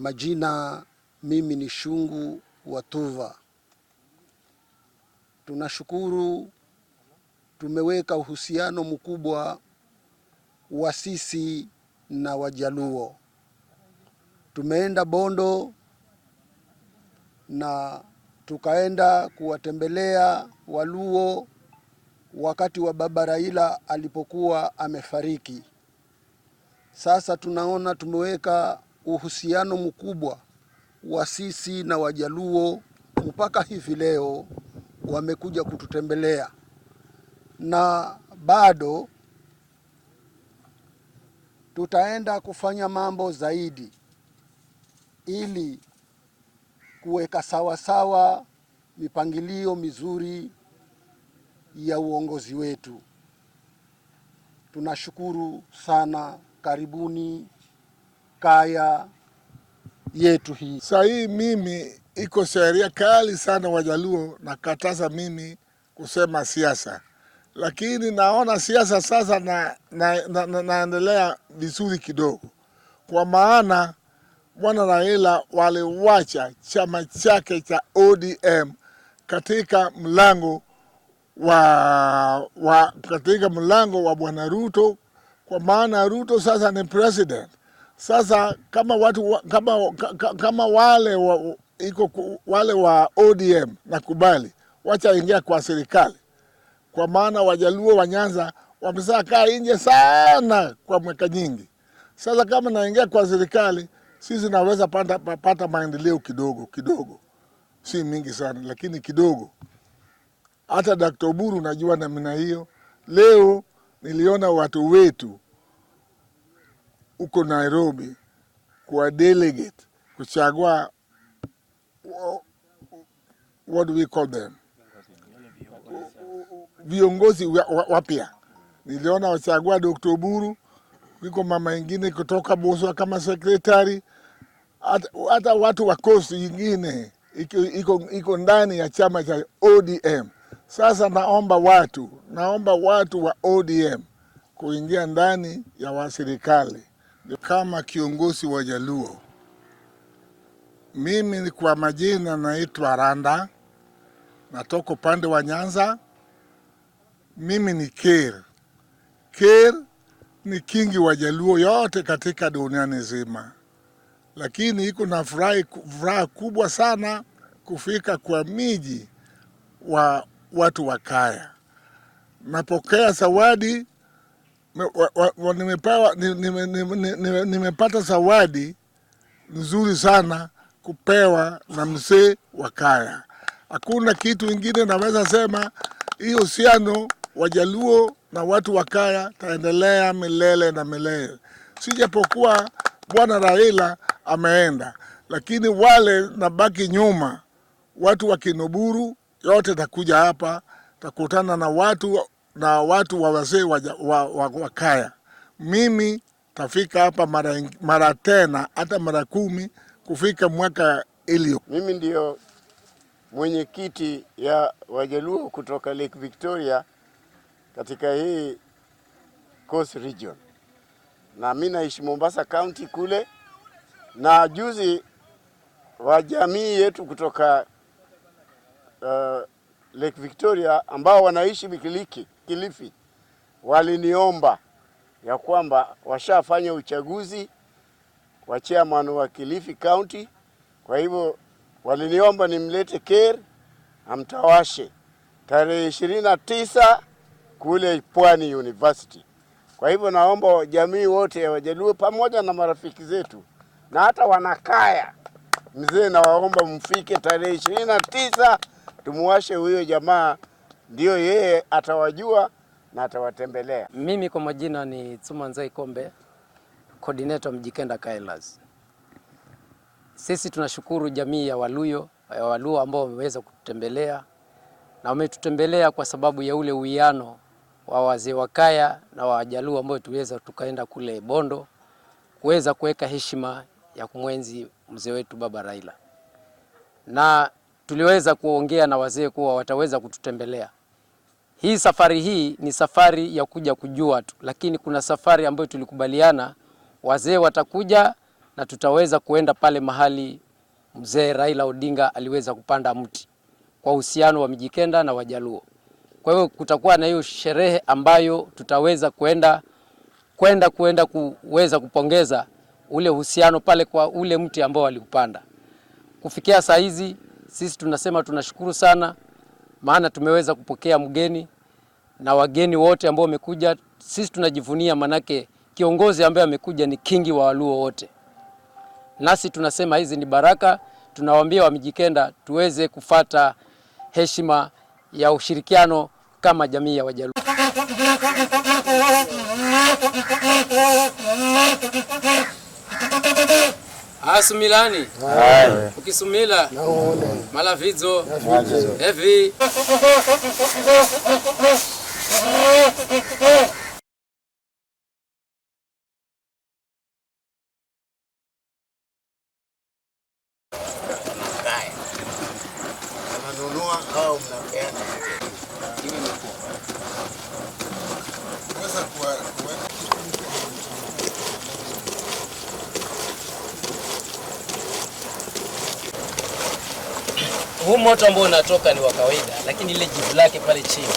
Majina, mimi ni Shungu wa Tuva. Tunashukuru tumeweka uhusiano mkubwa wa sisi na Wajaluo. Tumeenda Bondo na tukaenda kuwatembelea Waluo wakati wa Baba Raila alipokuwa amefariki. Sasa tunaona tumeweka uhusiano mkubwa wa sisi na Wajaluo, mpaka hivi leo wamekuja kututembelea, na bado tutaenda kufanya mambo zaidi ili kuweka sawa mipangilio mizuri ya uongozi wetu. Tunashukuru sana, karibuni kaya yetu hii. Sasa hii mimi iko sheria kali sana Wajaluo na kataza mimi kusema siasa. Lakini naona siasa sasa naendelea vizuri kidogo. Kwa maana Bwana Raila waliwacha chama chake cha ODM katika mlango wa Bwana Ruto, kwa maana Ruto sasa ni president. Sasa kama watu kama wale wa ODM nakubali wacha ingia kwa serikali, kwa maana Wajaluo wa Nyanza wamesha kaa nje sana kwa mwaka nyingi. Sasa kama naingia kwa serikali, sisi naweza pata maendeleo kidogo, si mingi sana lakini kidogo. Hata Dr. Oburu najua namna hiyo. Leo niliona watu wetu uko Nairobi kwa delegate kuchagua, what do we call them, viongozi wapya. Niliona wachagua Dr. Oburu, kuko mama ingine kutoka Boswa kama secretary, hata watu wa Coast ingine iko ndani ya chama cha ODM. Sasa naomba watu wa ODM kuingia ndani ya wa serikali. Kama kiongozi wa Jaluo, mimi kwa majina naitwa Randa, natoka upande wa Nyanza. Mimi ni Ker. Ker ni kingi wa Jaluo yote katika dunia nzima. Lakini iko na furaha kubwa sana kufika kwa miji wa watu wa kaya. Napokea zawadi, nimepata zawadi nzuri sana kupewa na mzee wa kaya. Hakuna kitu ingine naweza sema. Hiyo uhusiano Wajaluo na watu wa kaya taendelea milele na milele. Sijapokuwa Bwana Raila ameenda, lakini wale nabaki nyuma, watu wa Kinoburu yote takuja hapa, takutana na watu wa wazee wa kaya. Mimi tafika hapa mara tena, hata mara 10 kufika mwaka ilio. Mimi ndio mwenyekiti ya Wajaluo kutoka Lake Victoria katika hii Coast Region. Na mimi naishi Mombasa County kule, na juzi wa jamii yetu kutoka Lake Victoria ambao wanaishi Kilifi waliniomba ya kwamba washafanya uchaguzi wa chairman wa Kilifi County. Kwa hivyo waliniomba nimlete Ker amtawashe tarehe 29 kule Pwani University. Kwa hivyo naomba jamii wote ya Wajaluo pamoja na marafiki zetu na hata wanakaya, mzee nawaomba mfike tarehe 29 tumuwashe huyo jamaa, ndio yeye atawajua na atawatembelea. Mimi kwa majina ni Tsuma Nzai Kombe, coordinator Mjikenda Kailas. Sisi tunashukuru jamii ya Waluo ambao wameweza kututembelea, na wametutembelea kwa sababu ya ule uwiano wa wazee wa kaya na Wajaluo ambao tuweza tukaenda kule Bondo kuweza kuweka heshima ya kumwenzi mzee wetu Baba Raila. Na tuliweza kuongea na wazee kuwa wataweza kututembelea. Hii safari hii ni safari ya kuja kujua tu, lakini kuna safari ambayo tulikubaliana wazee watakuja na tutaweza kuenda pale mahali mzee Raila Odinga aliweza kupanda mti kwa uhusiano wa Mijikenda na Wajaluo. Kwa hiyo kutakuwa na hiyo sherehe ambayo tutaweza kuweza kupongeza ule uhusiano pale kwa ule mti ambao waliupanda. Kufikia saa hizi sisi tunasema tunashukuru sana, maana tumeweza kupokea mgeni na wageni wote ambao wamekuja. Sisi tunajivunia, manake kiongozi ambaye amekuja ni kingi wa Waluo wote. Nasi tunasema hizi ni baraka. Tunawaambia wa Mijikenda tuweze kufata heshima ya ushirikiano kama jamii ya Wajaluo. Asumilani ukisumila malavizo evi Ananunua au mnapeana? Huu moto ambao unatoka ni wa kawaida, lakini ile jivu lake pale chini